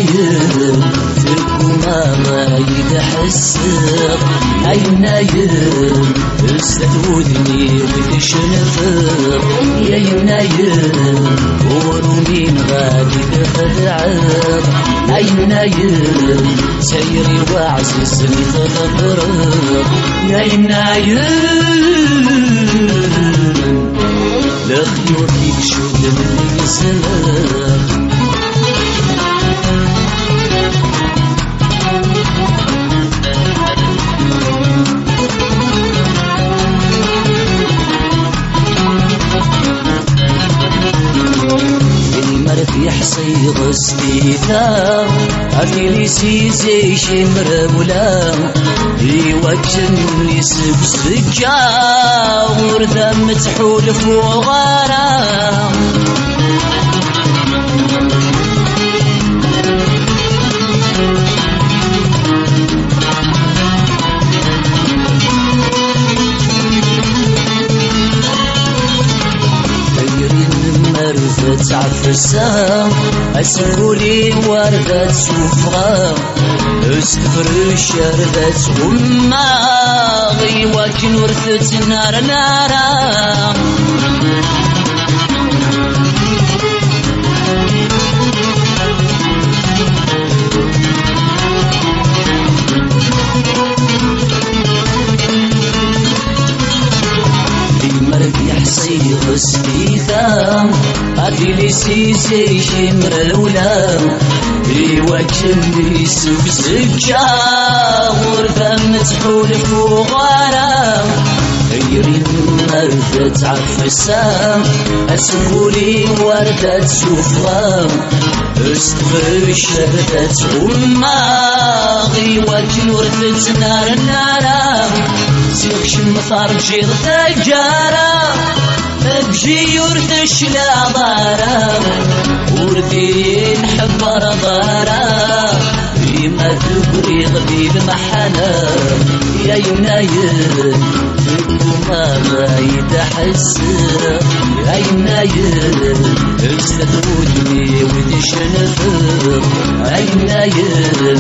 نايم فيكم ما يتحسر أي نايم استدودني وتشنفر يا نايم ورمين غادي تخدعر أي نايم سيري وعززني تغبرر يا نايم لخيوك يكشود من يسلم يحصي غسبيتا أفيلي سيزي شمر ولا يوجن يسب سجا ورثا متحول فوغارا تعفسا أسفولي وردة سفرة استفر شربت أماغي وكن ورثت نار نارا يحصي غسبيتا أفيلي سيزي شمر ولا يوجن يسب سجا غرفة متحول فوغارا يريد مرفة عفسا أسفولي وردة سفرة استفر شهدت أماغي وكن ورثت نار نارا سيخ شمثار جير تجارة بجي ورثش لا ضارة وردين حبر ضارة ما تبري غبي المحنة يا يناير فيكم ما يتحسر يا يناير استدودني وتشنفر يا يناير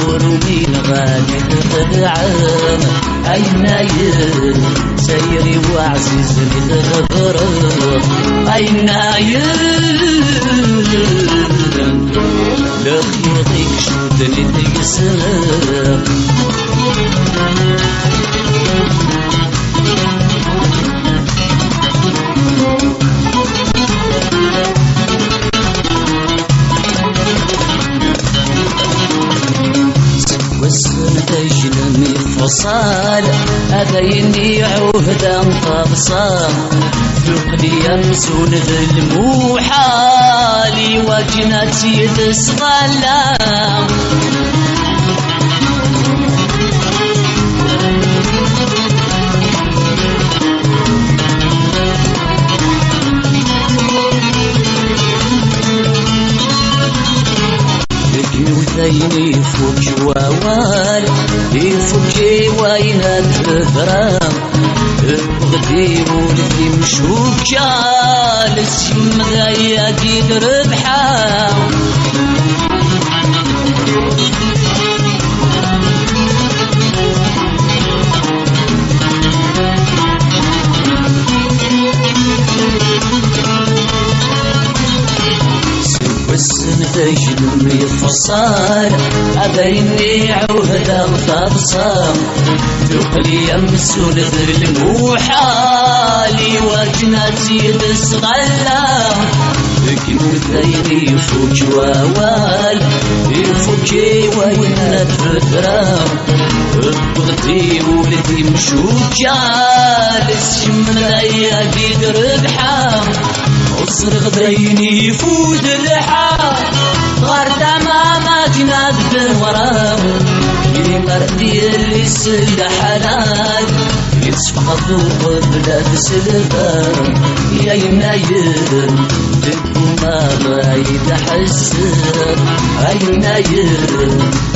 ورمين غادي تخدعم يا يناير سيري وعزيزني تغفر يا يناير لخيطك شودني تكسر والسنة تجنمي فصال أبيني عهدا فبصام ذقني يمسون ذي الموحالي وجنتي تسغلا وثيني فوك ووال يفوكي وين الذرام غدي ولدي مشوك جالس مذايا ديد ربحا تجنمي فصال أبيني عهدا فبصام ثقلي يمسون ذي الموحالي وجنتي تسغلا لكن ثيني فوك ووال يفوكي وين الذرام بغتي ولدي مشوك جالس شمنايا ديد ربحا أصرغ ديني يفود اللحا غار تماما جناد بالورام مرتي اللي سل حلال يتصفقوا قبل بسلبان يا يناير لكم ما يتحسر يا يناير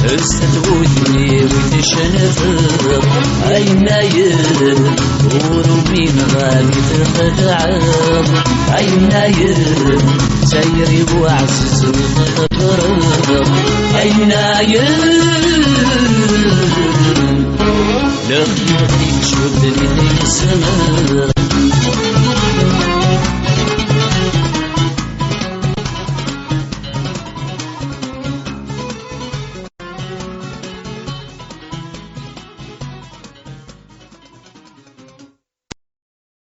استدودني وتشنفر يا يناير ورمين غادي تخدعم أين ير سيري وعزز الغرب أين ير لخيك شو بدني السماء